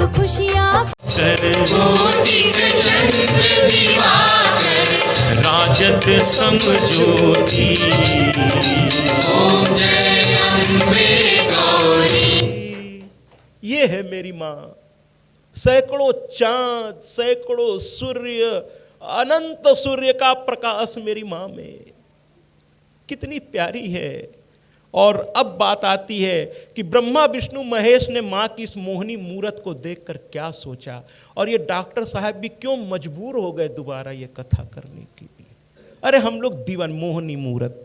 खुशियाँ राजत समझोती। ओम जय अम्बे गौरी। ये है मेरी माँ। सैकड़ों चांद, सैकड़ों सूर्य, अनंत सूर्य का प्रकाश मेरी माँ में, कितनी प्यारी है। और अब बात आती है कि ब्रह्मा विष्णु महेश ने माँ की इस मोहनी मूरत को देखकर क्या सोचा, और ये डॉक्टर साहब भी क्यों मजबूर हो गए दोबारा ये कथा करने के लिए। अरे हम लोग दीवान, मोहनी मूरत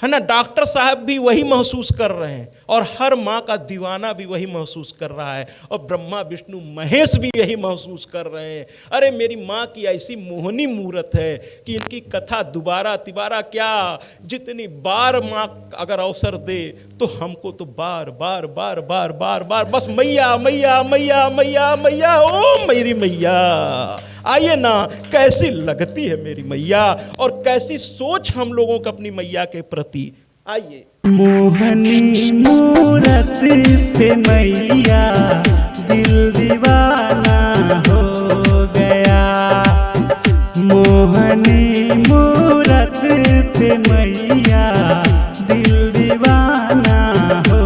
है ना, डॉक्टर साहब भी वही महसूस कर रहे हैं, और हर माँ का दीवाना भी वही महसूस कर रहा है, और ब्रह्मा विष्णु महेश भी यही महसूस कर रहे हैं। अरे मेरी माँ की ऐसी मोहनी मूरत है कि इनकी कथा दोबारा तिबारा क्या, जितनी बार माँ अगर अवसर दे तो हमको तो बार बार बार बार बार बार बस मैया मैया मैया मैया मैया, ओ मेरी मैया। आइए ना, कैसी लगती है मेरी मैया, और कैसी सोच हम लोगों को अपनी मैया के प्रति। आइए। मोहनी मूरत पे मैया दिल दीवाना हो गया। मोहनी मूरत पे मैया दिल दीवाना हो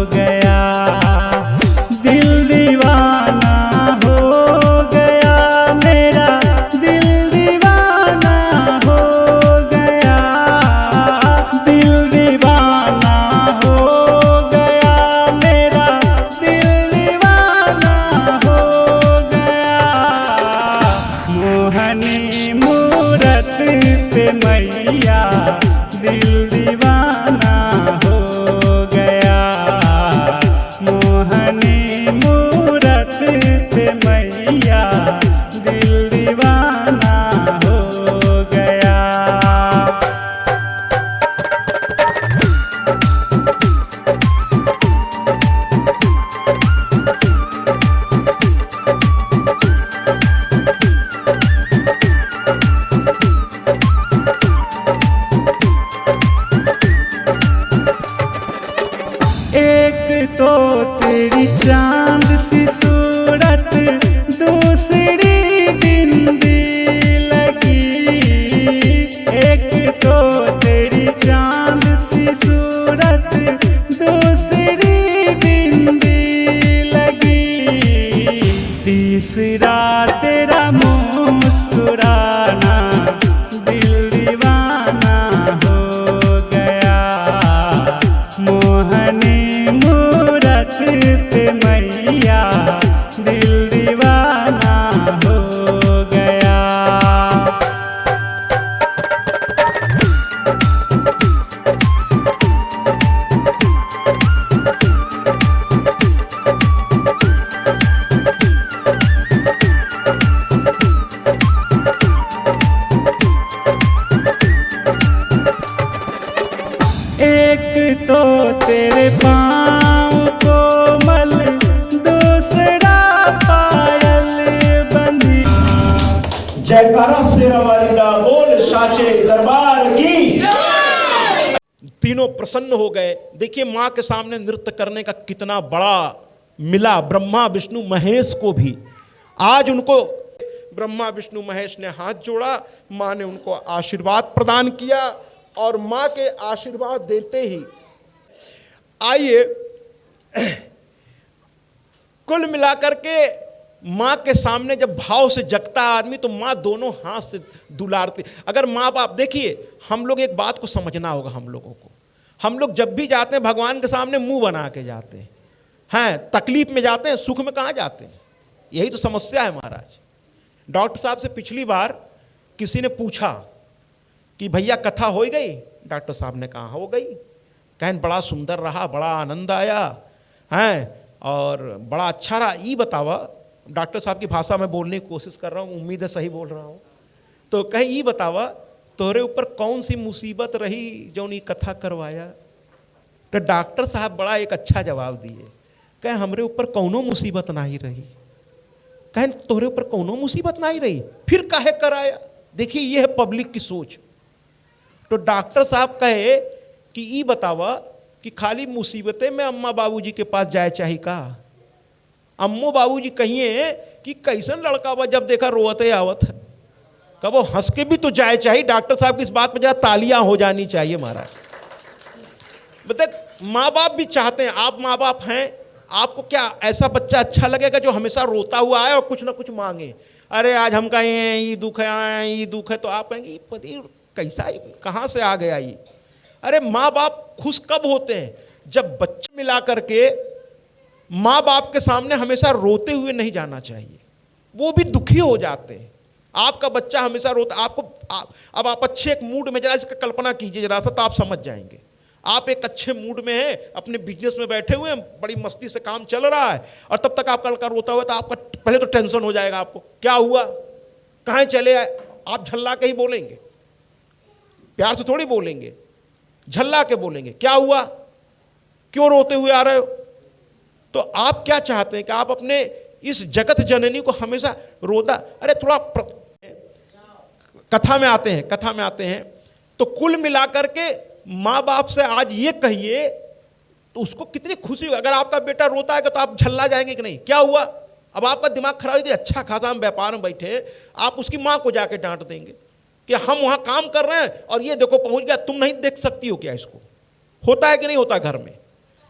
गया। दिल दीवाना हो गया मेरा, दिल दीवाना हो गया। दिल दीवाना हो गया मेरा, दिल दीवाना हो गया। मोहनी मूरत पे मैया दिल दीवाना हो गया। मोहनी मूरत पे मैया दिल दीवाना हो गया। एक तो तेरी चांद सी सूरत, दूसरी बिंदी लगी। एक तो तेरी चांद सी सूरत, दूसरी बिंदी लगी। तीसरा तेरा मुँह मुस्कुराना, दिल दीवाना हो गया। मोहनी मूरत पे मैया दिल दीवाना हो गया। एक तो तेरे पाँव कोमल, दूसरा पायल बंधी। जयकारा शेरा वाली दा बोल साचे दरबार की। तीनों प्रसन्न हो गए। देखिए माँ के सामने नृत्य करने का कितना बड़ा मिला ब्रह्मा विष्णु महेश को भी। आज उनको ब्रह्मा विष्णु महेश ने हाथ जोड़ा, माँ ने उनको आशीर्वाद प्रदान किया, और माँ के आशीर्वाद देते ही आइए कुल मिलाकर के माँ के सामने जब भाव से जगता आदमी तो माँ दोनों हाथ से दुलारती। अगर माँ बाप, देखिए हम लोग एक बात को समझना होगा, हम लोगों को, हम लोग जब भी जाते हैं भगवान के सामने मुंह बना के जाते हैं, तकलीफ में जाते हैं, सुख में कहाँ जाते हैं। यही तो समस्या है महाराज। डॉक्टर साहब से पिछली बार किसी ने पूछा कि भैया कथा हो गई, डॉक्टर साहब ने कहा हो गई। कहन बड़ा सुंदर रहा, बड़ा आनंद आया है, और बड़ा अच्छा रहा। ये बतावा, डॉक्टर साहब की भाषा में बोलने की कोशिश कर रहा हूँ, उम्मीद है सही बोल रहा हूँ। तो कहे ये बतावा तोरे ऊपर कौन सी मुसीबत रही जो नहीं कथा करवाया। तो डॉक्टर साहब बड़ा एक अच्छा जवाब दिए, कहे हमरे ऊपर कौनो मुसीबत नहीं रही। कहे तोरे ऊपर कौनो मुसीबत नहीं रही, फिर काहे कराया। देखिए ये है पब्लिक की सोच। तो डॉक्टर साहब कहे कि ये बतावा कि खाली मुसीबतें में अम्मा बाबूजी के पास जाए चाहिए का। अम्मो बाबूजी कहिए कि कैसन लड़का बा, जब देखा रोवते आवत है। कब वो हंस के भी तो जाए चाहिए। डॉक्टर साहब की इस बात पर जरा तालियां हो जानी चाहिए महाराज। मतलब माँ बाप भी चाहते हैं, आप माँ बाप हैं, आपको क्या ऐसा बच्चा अच्छा लगेगा जो हमेशा रोता हुआ आए और कुछ ना कुछ मांगे। अरे आज हम कहें ये दुख है, ये दुख है, तो आप कहेंगे पति कैसा है, कहाँ से आ गया ये। अरे माँ बाप खुश कब होते हैं, जब बच्चे मिला करके माँ बाप के सामने हमेशा रोते हुए नहीं जाना चाहिए, वो भी दुखी हो जाते हैं। आपका बच्चा हमेशा रोता, आपको अब आप अच्छे एक मूड में, जरा इसका कल्पना कीजिए जरा सा, तो आप समझ जाएंगे। आप एक अच्छे मूड में हैं, अपने बिजनेस में बैठे हुए हैं, बड़ी मस्ती से काम चल रहा है, और तब तक आपका लड़का रोता हुआ, तो आपका पहले तो टेंशन हो जाएगा। आपको क्या हुआ, कहाँ चले आए, आप झल्ला के ही बोलेंगे, प्यार से थोड़ी बोलेंगे, झल्ला के बोलेंगे, क्या हुआ, क्यों रोते हुए आ रहे हो। तो आप क्या चाहते हैं कि आप अपने इस जगत जननी को हमेशा रोता। अरे थोड़ा कथा में आते हैं। तो कुल मिलाकर के माँ बाप से आज ये कहिए तो उसको कितनी खुशी हो। अगर आपका बेटा रोता है तो आप झल्ला जाएंगे कि नहीं, क्या हुआ, अब आपका दिमाग खराब है, अच्छा खासा हम व्यापार में बैठे, आप उसकी माँ को जाके डांट देंगे कि हम वहाँ काम कर रहे हैं और ये देखो पहुँच गया, तुम नहीं देख सकती हो क्या इसको। होता है कि नहीं होता घर में।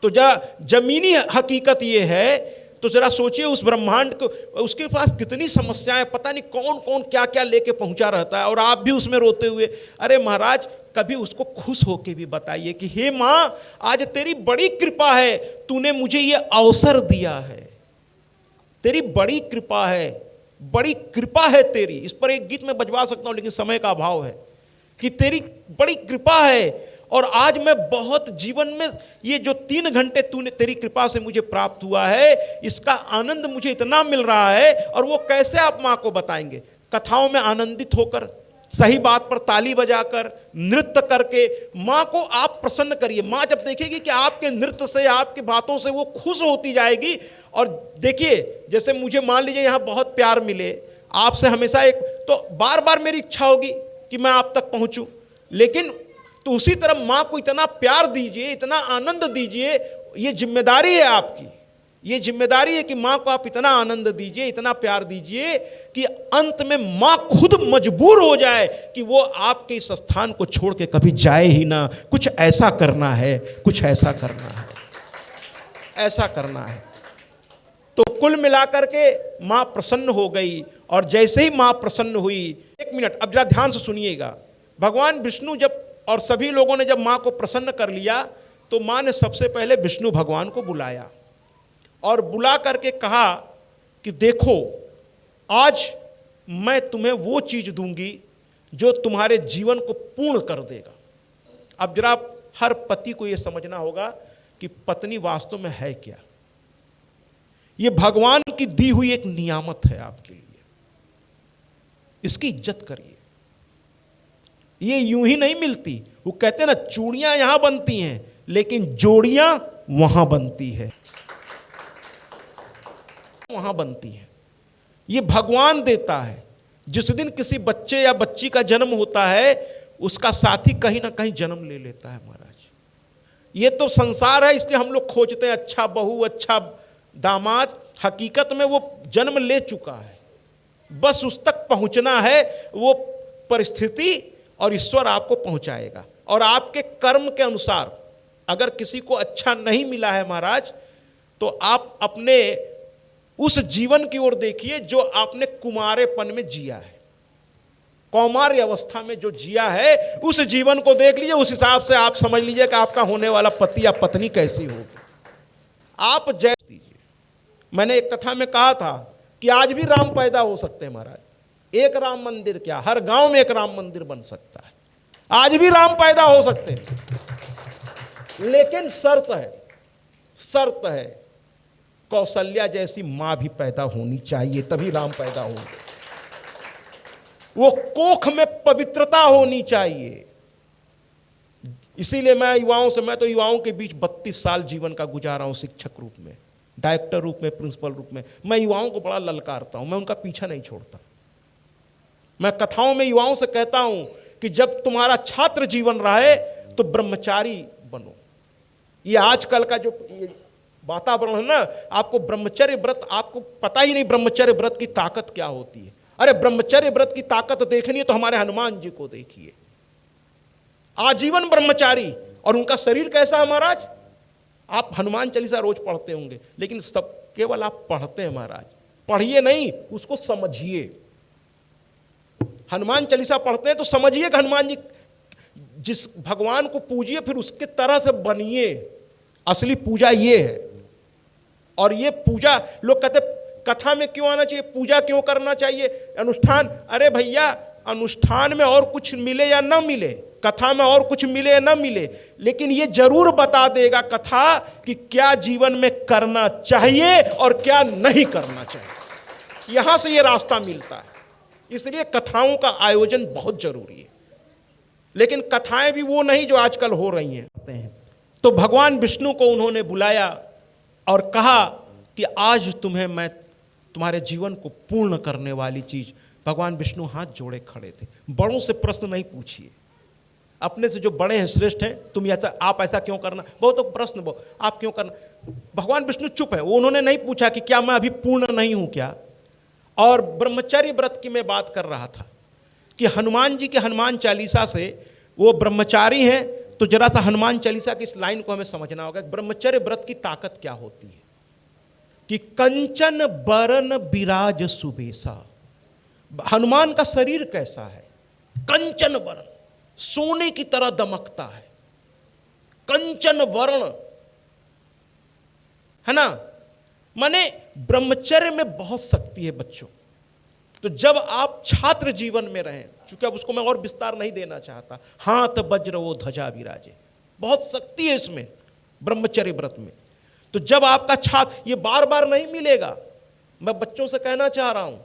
तो जरा जमीनी हकीकत ये है, तो जरा सोचिए उस ब्रह्मांड को, उसके पास कितनी समस्याएं, पता नहीं कौन कौन क्या क्या लेके पहुंचा रहता है, और आप भी उसमें रोते हुए। अरे महाराज कभी उसको खुश होके भी बताइए कि हे माँ, आज तेरी बड़ी कृपा है, तूने मुझे ये अवसर दिया है, तेरी बड़ी कृपा है, बड़ी कृपा है तेरी। इस पर एक गीत में बजवा सकता हूं लेकिन समय का अभाव है, कि तेरी बड़ी कृपा है और आज मैं बहुत जीवन में ये जो 3 घंटे तूने तेरी कृपा से मुझे प्राप्त हुआ है, इसका आनंद मुझे इतना मिल रहा है। और वो कैसे आप माँ को बताएंगे, कथाओं में आनंदित होकर, सही बात पर ताली बजाकर, नृत्य करके माँ को आप प्रसन्न करिए। माँ जब देखेगी कि आपके नृत्य से, आपकी बातों से वो खुश होती जाएगी। और देखिए जैसे मुझे मान लीजिए यहाँ बहुत प्यार मिले आपसे हमेशा, एक तो बार बार मेरी इच्छा होगी कि मैं आप तक पहुँचूँ, लेकिन तो उसी तरह माँ को इतना प्यार दीजिए, इतना आनंद दीजिए। ये जिम्मेदारी है आपकी, ये जिम्मेदारी है कि माँ को आप इतना आनंद दीजिए, इतना प्यार दीजिए कि अंत में माँ खुद मजबूर हो जाए कि वो आपके इस स्थान को छोड़ के कभी जाए ही ना। कुछ ऐसा करना है, कुछ ऐसा करना है, ऐसा करना है। तो कुल मिलाकर के माँ प्रसन्न हो गई। और जैसे ही माँ प्रसन्न हुई, 1 मिनट अब जरा ध्यान से सुनिएगा, भगवान विष्णु जब और सभी लोगों ने जब माँ को प्रसन्न कर लिया, तो माँ ने सबसे पहले विष्णु भगवान को बुलाया और बुला करके कहा कि देखो आज मैं तुम्हें वो चीज दूंगी जो तुम्हारे जीवन को पूर्ण कर देगा। अब जरा हर पति को यह समझना होगा कि पत्नी वास्तव में है क्या। यह भगवान की दी हुई एक नियामत है आपके लिए, इसकी इज्जत करिए। ये यूं ही नहीं मिलती। वो कहते हैं ना, चूड़ियां यहां बनती हैं लेकिन जोड़ियां वहां बनती है, वहां बनती है। ये भगवान देता है। जिस दिन किसी बच्चे या बच्ची का जन्म होता है, उसका साथी कहीं ना कहीं जन्म ले लेता है महाराज। ये तो संसार है, इसलिए हम लोग खोजते हैं अच्छा बहू, अच्छा दामाद। हकीकत में वो जन्म ले चुका है, बस उस तक पहुंचना है। वो परिस्थिति और ईश्वर आपको पहुंचाएगा। और आपके कर्म के अनुसार अगर किसी को अच्छा नहीं मिला है महाराज, तो आप अपने उस जीवन की ओर देखिए जो आपने कुमारेपन में जिया है, कौमार्य अवस्था में जो जिया है, उस जीवन को देख लीजिए। उस हिसाब से आप समझ लीजिए कि आपका होने वाला पति या पत्नी कैसी होगी। आप जैसे दीजिए। मैंने एक कथा में कहा था कि आज भी राम पैदा हो सकते हैं महाराज। एक राम मंदिर क्या, हर गांव में एक राम मंदिर बन सकता है। आज भी राम पैदा हो सकते हैं, लेकिन शर्त है कौशल्या जैसी मां भी पैदा होनी चाहिए, तभी राम पैदा होंगे। वो कोख में पवित्रता होनी चाहिए। इसीलिए मैं तो युवाओं के बीच 32 साल जीवन का गुजारा हूं, शिक्षक रूप में, डायरेक्टर रूप में, प्रिंसिपल रूप में। मैं युवाओं को बड़ा ललकारता हूं, मैं उनका पीछा नहीं छोड़ता। मैं कथाओं में युवाओं से कहता हूं कि जब तुम्हारा छात्र जीवन रहे तो ब्रह्मचारी बनो। ये आजकल का जो वातावरण है ना, आपको ब्रह्मचर्य व्रत, आपको पता ही नहीं ब्रह्मचर्य व्रत की ताकत क्या होती है। अरे ब्रह्मचर्य व्रत की ताकत देखनी है तो हमारे हनुमान जी को देखिए, आजीवन ब्रह्मचारी, और उनका शरीर कैसा है महाराज। आप हनुमान चालीसा रोज पढ़ते होंगे, लेकिन सब केवल आप पढ़ते हैं महाराज, पढ़िए नहीं, उसको समझिए। हनुमान चालीसा पढ़ते हैं तो समझिए कि हनुमान जी जिस भगवान को पूजिए, फिर उसके तरह से बनिए। असली पूजा ये है। और ये पूजा, लोग कहते कथा में क्यों आना चाहिए, पूजा क्यों करना चाहिए, अनुष्ठान। अरे भैया, अनुष्ठान में और कुछ मिले या ना मिले, कथा में और कुछ मिले या ना मिले, लेकिन ये जरूर बता देगा कथा कि क्या जीवन में करना चाहिए और क्या नहीं करना चाहिए। यहां से ये रास्ता मिलता है। इसलिए कथाओं का आयोजन बहुत जरूरी है। लेकिन कथाएं भी वो नहीं जो आजकल हो रही हैं। तो भगवान विष्णु को उन्होंने बुलाया और कहा कि आज तुम्हें मैं तुम्हारे जीवन को पूर्ण करने वाली चीज। भगवान विष्णु हाथ जोड़े खड़े थे। बड़ों से प्रश्न नहीं पूछिए, अपने से जो बड़े हैं, श्रेष्ठ हैं, तुम ऐसा, आप ऐसा क्यों करना, बहुत तो प्रश्न, आप क्यों करना। भगवान विष्णु चुप है, उन्होंने नहीं पूछा कि क्या मैं अभी पूर्ण नहीं हूं क्या। और ब्रह्मचर्य व्रत की मैं बात कर रहा था कि हनुमान जी के हनुमान चालीसा से वो ब्रह्मचारी हैं, तो जरा सा हनुमान चालीसा की इस लाइन को हमें समझना होगा। ब्रह्मचर्य व्रत की ताकत क्या होती है कि कंचन बरन विराज सुबेसा। हनुमान का शरीर कैसा है, कंचन वर्ण, सोने की तरह दमकता है, कंचन वर्ण, है ना। माने ब्रह्मचर्य में बहुत शक्ति है बच्चों। तो जब आप छात्र जीवन में रहें, क्योंकि अब उसको मैं और विस्तार नहीं देना चाहता, हाथ वज्र वो ध्वजा विराजे, बहुत शक्ति है इसमें ब्रह्मचर्य व्रत में। तो जब आपका छात्र, ये बार बार नहीं मिलेगा, मैं बच्चों से कहना चाह रहा हूं,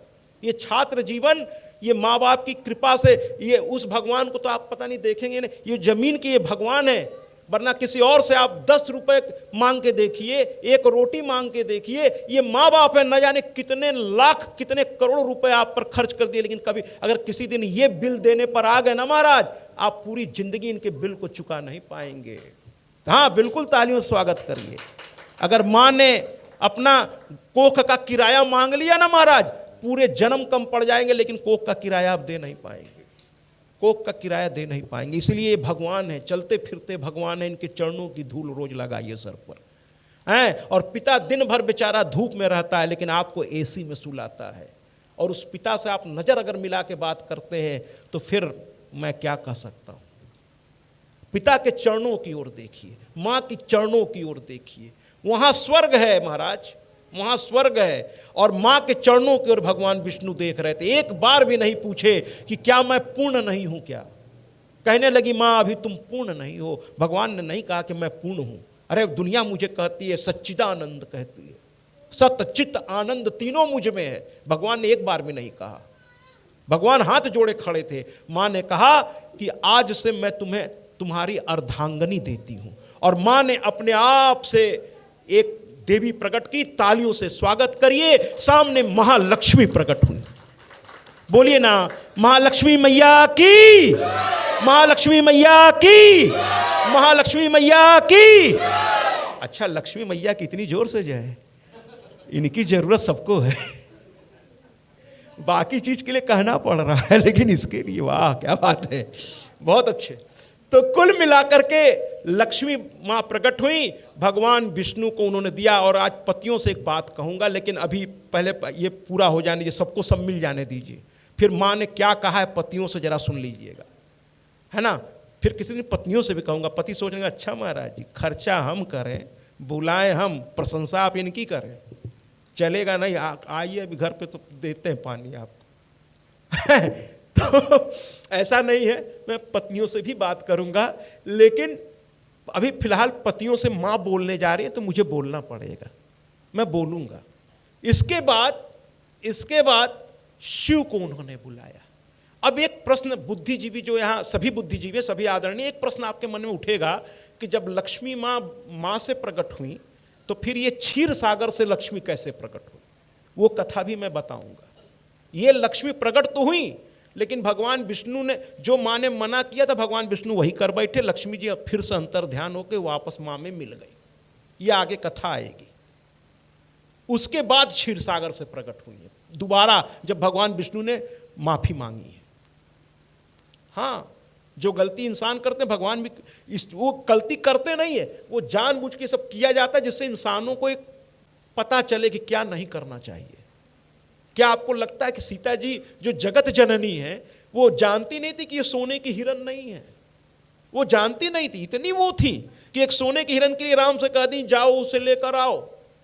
ये छात्र जीवन, ये माँ बाप की कृपा से, ये उस भगवान को तो आप पता नहीं देखेंगे नहीं, ये जमीन की ये भगवान है, वरना किसी और से आप 10 रुपए मांग के देखिए, 1 रोटी मांग के देखिए, ये माँ बाप है, न जाने कितने लाख कितने करोड़ रुपए आप पर खर्च कर दिए, लेकिन कभी अगर किसी दिन ये बिल देने पर आ गए ना महाराज, आप पूरी जिंदगी इनके बिल को चुका नहीं पाएंगे। हाँ बिल्कुल, तालियों से स्वागत करिए। अगर माँ ने अपना कोख का किराया मांग लिया ना महाराज, पूरे जन्म कम पड़ जाएंगे, लेकिन कोख का किराया आप दे नहीं पाएंगे, कोख का किराया दे नहीं पाएंगे। इसलिए ये भगवान है, चलते फिरते भगवान है, इनके चरणों की धूल रोज लगाइए सर पर हैं। और पिता दिन भर बेचारा धूप में रहता है, लेकिन आपको एसी में सुलाता है, और उस पिता से आप नजर अगर मिला के बात करते हैं तो फिर मैं क्या कह सकता हूं। पिता के चरणों की ओर देखिए, मां की चरणों की ओर देखिए, वहां स्वर्ग है महाराज, वहां स्वर्ग है। और मां के चरणों की ओर भगवान विष्णु देख रहे थे। एक बार भी नहीं पूछे कि क्या मैं पूर्ण नहीं हूं क्या। कहने लगी मां अभी तुम पूर्ण नहीं हो। भगवान ने नहीं कहा कि मैं पूर्ण हूं। अरे दुनिया मुझे कहती है, सच्चिदानंद कहती है, सत चित आनंद तीनों मुझ में है। भगवान ने एक बार भी नहीं कहा। भगवान हाथ जोड़े खड़े थे। मां ने कहा कि आज से मैं तुम्हें तुम्हारी अर्धांगनी देती हूं। और मां ने अपने आप से एक देवी प्रकट की। तालियों से स्वागत करिए। सामने महालक्ष्मी प्रकट हुई। बोलिए ना, महालक्ष्मी मैया की, महालक्ष्मी मैया की, महालक्ष्मी मैया की। अच्छा, लक्ष्मी मैया की इतनी जोर से जय, इनकी जरूरत सबको है। बाकी चीज के लिए कहना पड़ रहा है, लेकिन इसके लिए वाह क्या बात है, बहुत अच्छे। तो कुल मिलाकर के लक्ष्मी मां प्रकट हुई, भगवान विष्णु को उन्होंने दिया। और आज पतियों से एक बात कहूंगा, लेकिन अभी पहले ये पूरा हो जाने दीजिए, सबको सब मिल जाने दीजिए। फिर मां ने क्या कहा है पतियों से जरा सुन लीजिएगा, है ना। फिर किसी दिन पत्नियों से भी कहूंगा। पति सोचेंगे अच्छा महाराज जी, खर्चा हम करें, बुलाएं हम, प्रशंसा आप इनकी करें, चलेगा नहीं। आइए अभी घर पे तो देते हैं पानी आपको। तो ऐसा नहीं है, मैं पत्नियों से भी बात करूंगा, लेकिन अभी फिलहाल पतियों से मां बोलने जा रही है तो मुझे बोलना पड़ेगा, मैं बोलूंगा। इसके बाद शिव को उन्होंने बुलाया। अब एक प्रश्न बुद्धिजीवी जो यहाँ सभी बुद्धिजीवी सभी आदरणीय, एक प्रश्न आपके मन में उठेगा कि जब लक्ष्मी मां से प्रकट हुई तो फिर ये क्षीर सागर से लक्ष्मी कैसे प्रकट हुई, वो कथा भी मैं बताऊंगा। ये लक्ष्मी प्रकट तो हुई, लेकिन भगवान विष्णु ने जो मां ने मना किया था, भगवान विष्णु वही कर बैठे। लक्ष्मी जी अब फिर से अंतर ध्यान होकर वापस मां में मिल गई। ये आगे कथा आएगी। उसके बाद क्षीर सागर से प्रकट हुई है दोबारा, जब भगवान विष्णु ने माफी मांगी है। हाँ, जो गलती इंसान करते हैं भगवान भी वो गलती करते नहीं है, वो जानबूझ के सब किया जाता है जिससे इंसानों को एक पता चले कि क्या नहीं करना चाहिए। क्या आपको लगता है कि सीता जी जो जगत जननी है वो जानती नहीं थी कि ये सोने की हिरन नहीं है? वो जानती नहीं थी, इतनी वो थी कि एक सोने की हिरन के लिए राम से कह दी जाओ उसे लेकर आओ।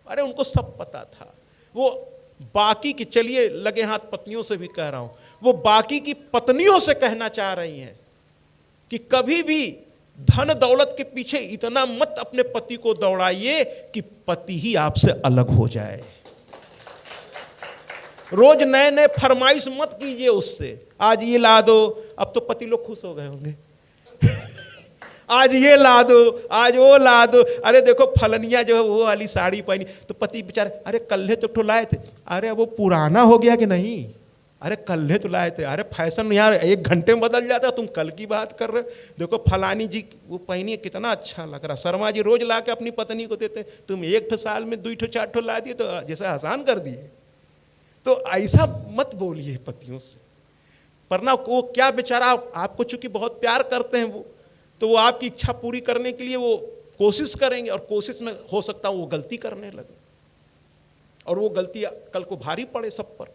अरे उनको सब पता था। वो बाकी की, चलिए लगे हाथ पत्नियों से भी कह रहा हूं, वो बाकी की पत्नियों से कहना चाह रही हैं कि कभी भी धन दौलत के पीछे इतना मत अपने पति को दौड़ाइए कि पति ही आपसे अलग हो जाए। रोज नए नए फरमाइश मत कीजिए उससे, आज ये ला दो, अब तो पति लोग खुश हो गए होंगे आज ये ला दो, आज वो ला दो। अरे देखो फलनिया जो है वो वाली साड़ी पहनी, तो पति बेचारे अरे कल्हे तो लाए थे, अरे वो पुराना हो गया कि नहीं, अरे कल्हे तो लाए थे, अरे फैशन यार 1 घंटे में बदल जाता, तुम कल की बात कर रहे हो, देखो फलानी जी वो पहनी है कितना अच्छा लग रहा। शर्मा जी रोज ला के अपनी पत्नी को देते, तुम 1 साल में 2 4 ला दिए तो जैसे आसान कर दिए। तो ऐसा मत बोलिए पतियों से, वरना वो क्या बेचारा आपको चूंकि बहुत प्यार करते हैं वो, तो वो आपकी इच्छा पूरी करने के लिए वो कोशिश करेंगे, और कोशिश में हो सकता है वो गलती करने लगे और वो गलती कल को भारी पड़े सब पर।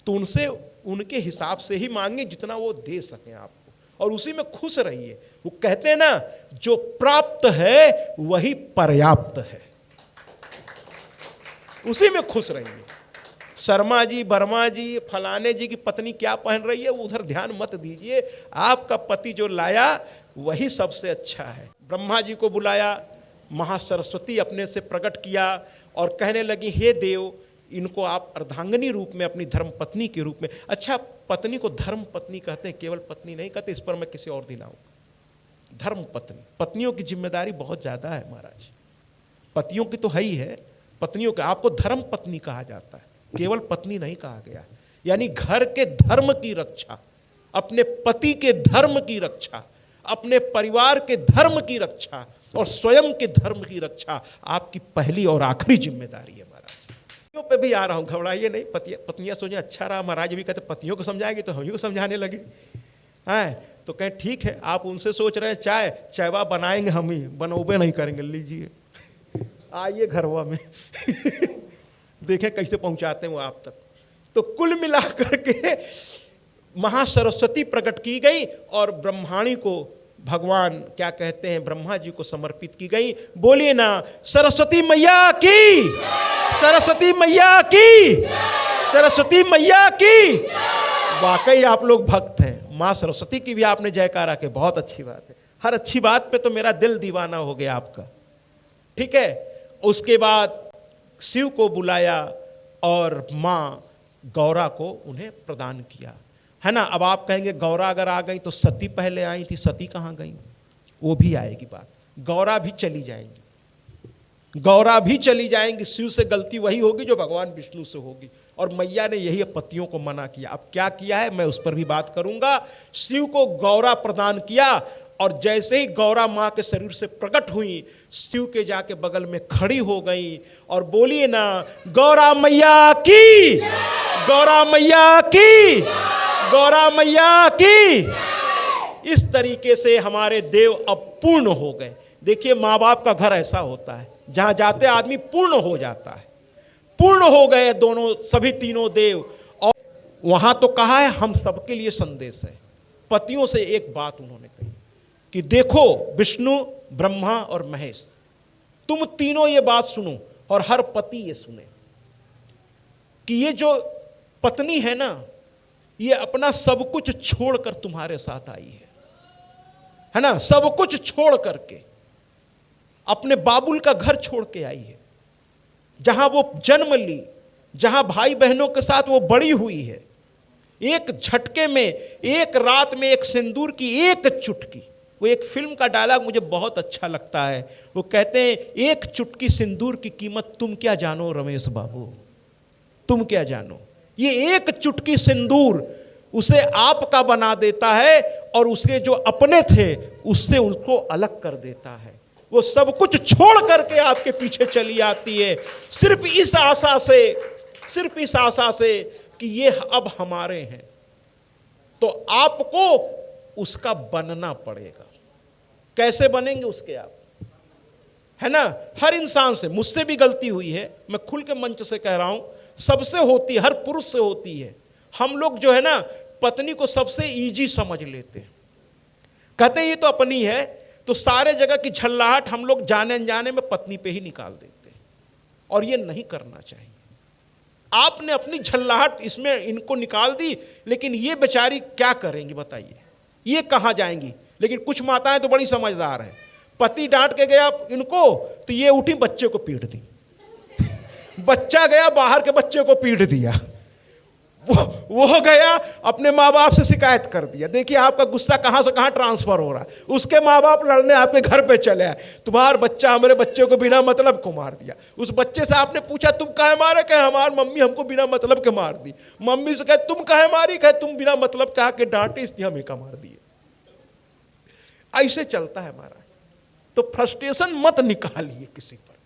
तो उनसे उनके हिसाब से ही मांगे जितना वो दे सकें आपको, और उसी में खुश रहिए। वो कहते हैं ना, जो प्राप्त है वही पर्याप्त है, उसी में खुश रहिए। शर्मा जी, वर्मा जी, फलाने जी की पत्नी क्या पहन रही है उधर ध्यान मत दीजिए, आपका पति जो लाया वही सबसे अच्छा है। ब्रह्मा जी को बुलाया, महासरस्वती अपने से प्रकट किया और कहने लगी, हे देव, इनको आप अर्धांगिनी रूप में अपनी धर्म पत्नी के रूप में। अच्छा, पत्नी को धर्म पत्नी कहते हैं, केवल पत्नी नहीं कहते, इस पर मैं किसी और दिन आऊंगा। धर्म पत्नी, पत्नियों की जिम्मेदारी बहुत ज्यादा है महाराज, पतियों की तो है ही है, पत्नियों का आपको धर्म पत्नी कहा जाता है, केवल पत्नी नहीं कहा गया। यानी घर के धर्म की रक्षा, अपने पति के धर्म की रक्षा, अपने परिवार के धर्म की रक्षा और स्वयं के धर्म की रक्षा आपकी पहली और आखिरी जिम्मेदारी है महाराज। पतियों पे भी आ रहा हूं, घबराइए नहीं। पत्नियां सोचे अच्छा रहा, महाराज भी कहते पतियों को समझाएंगे तो हम ही को समझाने लगे हैं। तो कहें ठीक है, आप उनसे सोच रहे हैं चायवा बनाएंगे, हम ही बनोबे नहीं करेंगे, लीजिए आइए घरवा में देखें कैसे पहुंचाते हैं वो आप तक। तो कुल मिलाकर के महासरस्वती प्रकट की गई और ब्रह्माणी को भगवान क्या कहते हैं, ब्रह्मा जी को समर्पित की गई। बोलिए ना, सरस्वती मैया की, सरस्वती मैया की, सरस्वती मैया की। वाकई आप लोग भक्त हैं, माँ सरस्वती की भी आपने जयकारा के, बहुत अच्छी बात है। हर अच्छी बात पे तो मेरा दिल दीवाना हो गया आपका, ठीक है। उसके बाद शिव को बुलाया और माँ गौरा को उन्हें प्रदान किया, है ना। अब आप कहेंगे गौरा अगर आ गई तो सती पहले आई थी, सती कहाँ गई? वो भी आएगी बात, गौरा भी चली जाएंगी, गौरा भी चली जाएंगी। शिव से गलती वही होगी जो भगवान विष्णु से होगी, और मैया ने यही पतियों को मना किया। अब क्या किया है मैं उस पर भी बात करूंगा। शिव को गौरा प्रदान किया, और जैसे ही गौरा माँ के शरीर से प्रकट हुई, शिव के जाके बगल में खड़ी हो गई और बोलिए ना, गौरा मैया की, गौरा मैया की, गौरा मैया की। इस तरीके से हमारे देव अब पूर्ण हो गए। देखिए, माँ बाप का घर ऐसा होता है जहां जाते आदमी पूर्ण हो जाता है। पूर्ण हो गए दोनों, सभी तीनों देव। और वहां तो कहा है हम सबके लिए संदेश है। पतियों से एक बात उन्होंने कही कि देखो विष्णु, ब्रह्मा और महेश, तुम तीनों ये बात सुनो और हर पति ये सुने कि ये जो पत्नी है ना, ये अपना सब कुछ छोड़कर तुम्हारे साथ आई है ना। सब कुछ छोड़ करके अपने बाबुल का घर छोड़ के आई है, जहां वो जन्म ली, जहां भाई बहनों के साथ वो बड़ी हुई है। एक झटके में, एक रात में, एक सिंदूर की एक चुटकी। वो एक फिल्म का डायलॉग मुझे बहुत अच्छा लगता है, वो कहते हैं, एक चुटकी सिंदूर की कीमत तुम क्या जानो रमेश बाबू, तुम क्या जानो। ये एक चुटकी सिंदूर उसे आपका बना देता है और उसके जो अपने थे उससे उनको अलग कर देता है। वो सब कुछ छोड़ करके आपके पीछे चली आती है, सिर्फ इस आशा से कि ये अब हमारे हैं। तो आपको उसका बनना पड़ेगा। कैसे बनेंगे उसके आप, है ना? हर इंसान से, मुझसे भी गलती हुई है, मैं खुल के मंच से कह रहा हूं, सबसे होती है, हर पुरुष से होती है। हम लोग जो है ना पत्नी को सबसे इजी समझ लेते हैं, कहते हैं ये तो अपनी है, तो सारे जगह की झल्लाहट हम लोग जाने अनजाने में पत्नी पे ही निकाल देते हैं, और ये नहीं करना चाहिए। आपने अपनी झल्लाहट इसमें इनको निकाल दी, लेकिन ये बेचारी क्या करेंगी बताइए, ये कहाँ जाएंगी? लेकिन कुछ माताएं तो बड़ी समझदार हैं, पति डांट के गया इनको तो ये उठी बच्चे को पीट दी, बच्चा गया बाहर के बच्चे को पीट दिया, वो गया अपने माँ बाप से शिकायत कर दिया। देखिए आपका गुस्सा कहाँ से कहाँ ट्रांसफर हो रहा है। उसके माँ बाप लड़ने आपके घर पे चले आए, तुम्हारा बच्चा हमारे बच्चे को बिना मतलब को मार दिया। उस बच्चे से आपने पूछा तुम काहे मारे? कहे हमारी मम्मी हमको बिना मतलब के मार दी। मम्मी से कहे तुम काहे मारी? कहे तुम बिना मतलब कहा के डांटे इसलिए हमें का मार दिए। ऐसे चलता है हमारा। तो फ्रस्ट्रेशन मत निकालिए किसी पर,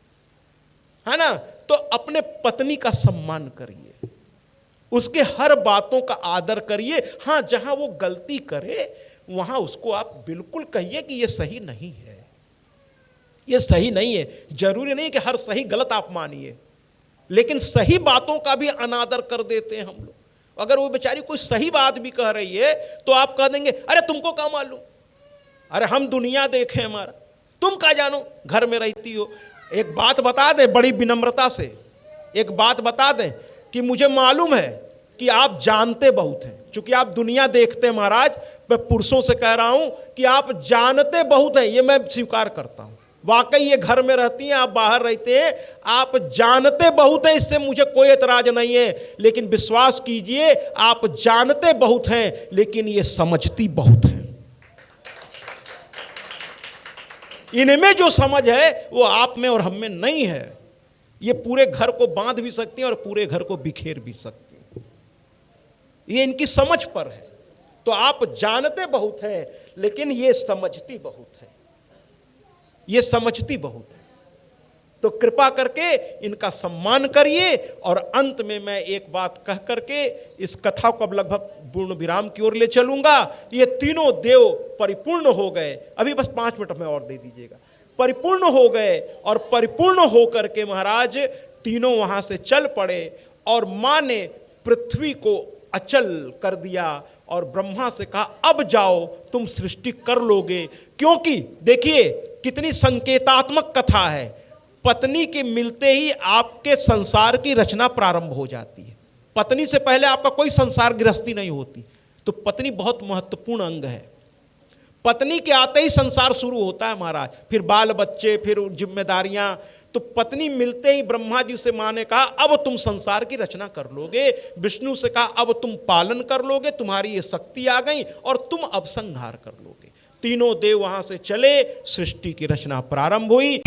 है ना? तो अपने पत्नी का सम्मान करिए, उसके हर बातों का आदर करिए। हाँ, जहां वो गलती करे वहां उसको आप बिल्कुल कहिए कि ये सही नहीं है, ये सही नहीं है। जरूरी नहीं कि हर सही गलत आप मानिए, लेकिन सही बातों का भी अनादर कर देते हैं हम लोग। अगर वो बेचारी कोई सही बात भी कह रही है तो आप कह देंगे अरे तुमको क्या मालूम, अरे हम दुनिया देखें हमारा, तुम क्या जानो, घर में रहती हो। एक बात बता दें बड़ी विनम्रता से, एक बात बता दें कि मुझे मालूम है कि आप जानते बहुत हैं, क्योंकि आप दुनिया देखते हैं महाराज। मैं पुरुषों से कह रहा हूं कि आप जानते बहुत हैं, ये मैं स्वीकार करता हूं। वाकई ये घर में रहती हैं, आप बाहर रहते हैं, आप जानते बहुत हैं, इससे मुझे कोई एतराज नहीं है। लेकिन विश्वास कीजिए आप जानते बहुत हैं, लेकिन ये समझती बहुत हैं। इनमें जो समझ है वो आप में और हम में नहीं है। ये पूरे घर को बांध भी सकती हैं और पूरे घर को बिखेर भी सकती हैं, ये इनकी समझ पर है। तो आप जानते बहुत हैं, लेकिन ये समझती बहुत है, ये समझती बहुत है। तो कृपा करके इनका सम्मान करिए। और अंत में मैं एक बात कह करके इस कथा को अब लगभग पूर्ण विराम की ओर ले चलूंगा। ये तीनों देव परिपूर्ण हो गए, अभी बस 5 मिनट में और दे दीजिएगा। परिपूर्ण हो गए और परिपूर्ण होकर के महाराज तीनों वहां से चल पड़े, और मां ने पृथ्वी को अचल कर दिया और ब्रह्मा से कहा अब जाओ तुम सृष्टि कर लोगे। क्योंकि देखिए कितनी संकेतात्मक कथा है। पत्नी के मिलते ही आपके संसार की रचना प्रारंभ हो जाती है। पत्नी से पहले आपका कोई संसार गृहस्थी नहीं होती। तो पत्नी बहुत महत्वपूर्ण अंग है। पत्नी के आते ही संसार शुरू होता है महाराज, फिर बाल बच्चे, फिर जिम्मेदारियां। तो पत्नी मिलते ही ब्रह्मा जी से मां ने कहा अब तुम संसार की रचना कर लोगे। विष्णु से कहा अब तुम पालन कर लोगे, तुम्हारी ये शक्ति आ गई और तुम अब संहार कर लोगे। तीनों देव वहां से चले, सृष्टि की रचना प्रारंभ हुई।